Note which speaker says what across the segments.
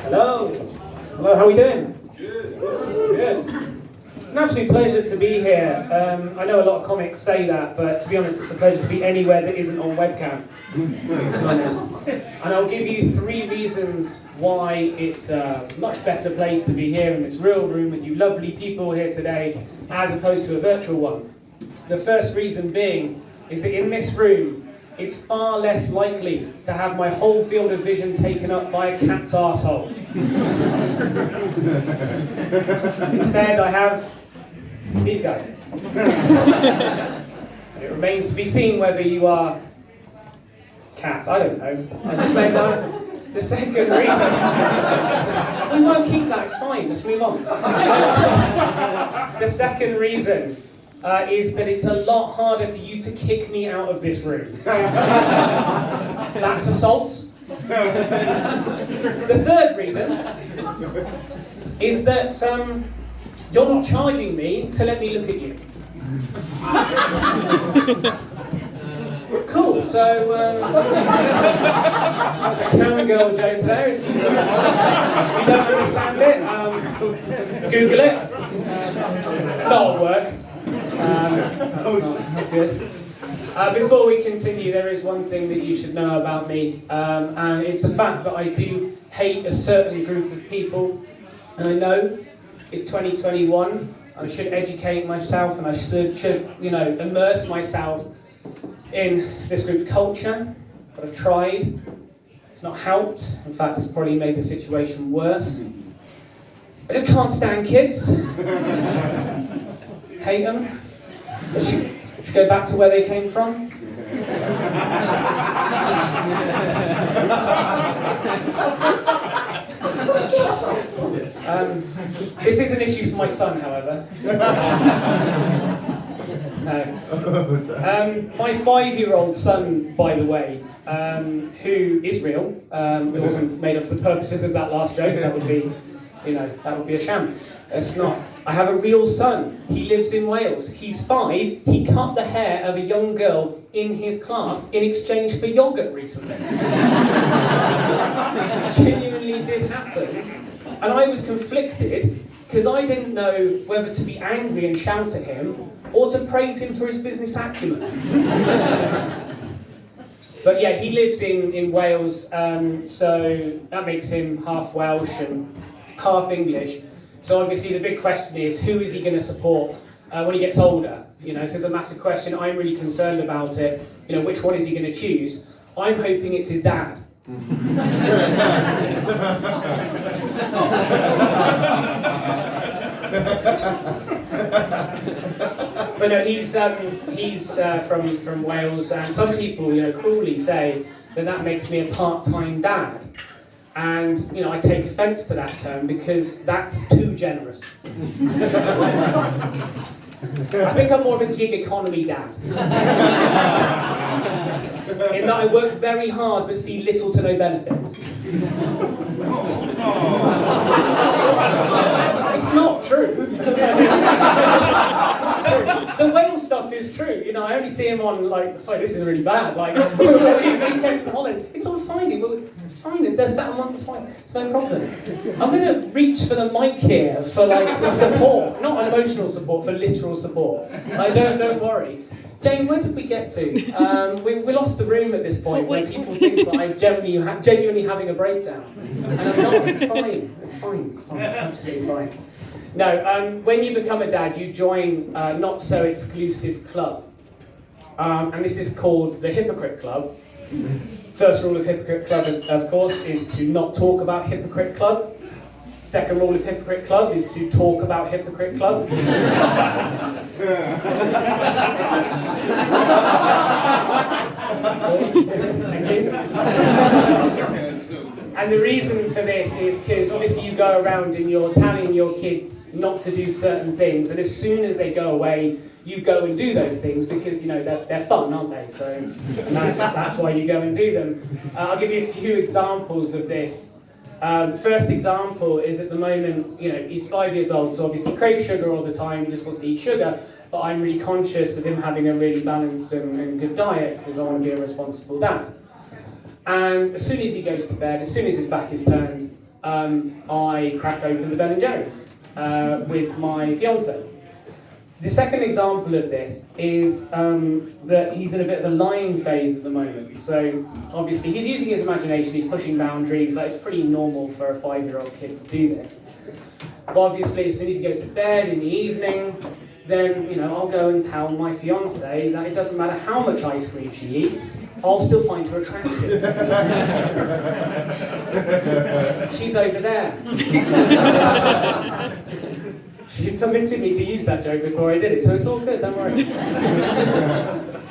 Speaker 1: Hello. Hello, how are we doing? Good. Good. It's an absolute pleasure to be here. I know a lot of comics say that, but to be honest, it's a pleasure to be anywhere that isn't on webcam. To be honest. And I'll give you 3 reasons why it's a much better place to be here in this real room with you lovely people here today, as opposed to a virtual one. The first reason being is that in this room, it's far less likely to have my whole field of vision taken up by a cat's arsehole. Instead, I have these guys. And it remains to be seen whether you are cats. I don't know. I just made that. The second reason. We won't keep that, it's fine, let's move on. The second reason is that it's a lot harder for you to kick me out of this room. That's assault. The third reason is that you're not charging me to let me look at you. Cool, so that was a Karen girl joke there. If you don't understand it, Google it. That'll work. Good. Before we continue, there is one thing that you should know about me, and it's the fact that I do hate a certain group of people. And I know it's 2021, and I should educate myself, and I should immerse myself in this group's culture. But I've tried. It's not helped. In fact, it's probably made the situation worse. I just can't stand kids. Hate them. They should go back to where they came from. This is an issue for my son, however. No. My 5-year-old son, by the way, who is real, it wasn't made up for the purposes of that last joke. That would be, that would be a sham. It's not. I have a real son. He lives in Wales. He's 5. He cut the hair of a young girl in his class in exchange for yogurt recently. It genuinely did happen. And I was conflicted because I didn't know whether to be angry and shout at him or to praise him for his business acumen. But yeah, he lives in Wales, so that makes him half Welsh and half English. So obviously the big question is, who is he going to support when he gets older? This is a massive question. I'm really concerned about it. Which one is he going to choose? I'm hoping it's his dad. But no, he's from Wales, and some people, cruelly say that makes me a part-time dad. And, I take offence to that term because that's too generous. I think I'm more of a gig economy dad. In that I work very hard but see little to no benefits. It's not true. The Wales stuff is true. I only see him on, sorry, this is really bad. Weekends, holiday. It's all fine. It's fine. There's that one. It's fine. It's no problem. I'm going to reach for the mic here for for support, not emotional support, for literal support. Don't worry. Jane, where did we get to? We lost the room at this point where people think that I'm genuinely having a breakdown. And I'm not. It's fine. It's fine. It's absolutely fine. No, when you become a dad, you join a not-so-exclusive club. And this is called the Hypocrite Club. First rule of Hypocrite Club, of course, is to not talk about Hypocrite Club. Second rule of Hypocrite Club is to talk about Hypocrite Club. Thank you. And the reason for this is because obviously you go around and you're telling your kids not to do certain things, and as soon as they go away, you go and do those things because they're fun, aren't they? So that's why you go and do them. I'll give you a few examples of this. The first example is at the moment, he's 5 years old, so obviously craves sugar all the time, he just wants to eat sugar, but I'm really conscious of him having a really balanced and good diet because I want to be a responsible dad. And as soon as he goes to bed, as soon as his back is turned, I cracked open the Ben & Jerry's with my fiance. The second example of this is that he's in a bit of a lying phase at the moment. So obviously he's using his imagination, he's pushing boundaries, like it's pretty normal for a 5-year-old kid to do this. But obviously as soon as he goes to bed in the evening, then I'll go and tell my fiance that it doesn't matter how much ice cream she eats, I'll still find her attractive. She's over there. She permitted me to use that joke before I did it, so it's all good, don't worry.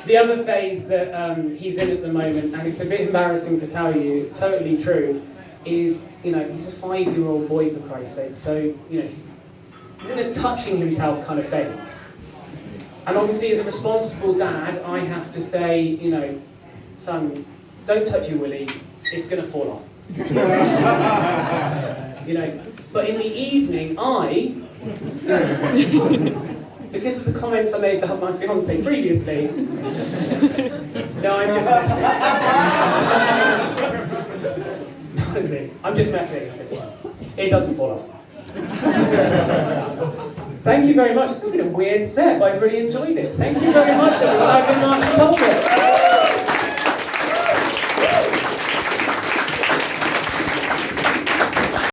Speaker 1: The other phase that he's in at the moment, and it's a bit embarrassing to tell you, totally true, is, he's a 5-year-old boy for Christ's sake, so, he's in a touching himself kind of phase. And obviously as a responsible dad, I have to say, son, don't touch your willy, it's going to fall off. But in the evening, because of the comments I made about my fiance previously, no, I'm just messing. Honestly, I'm just messing this one. It doesn't fall off. Thank you very much. It's been a weird set, but I've really enjoyed it. Thank you very much, everyone. I've been Martin Talbot.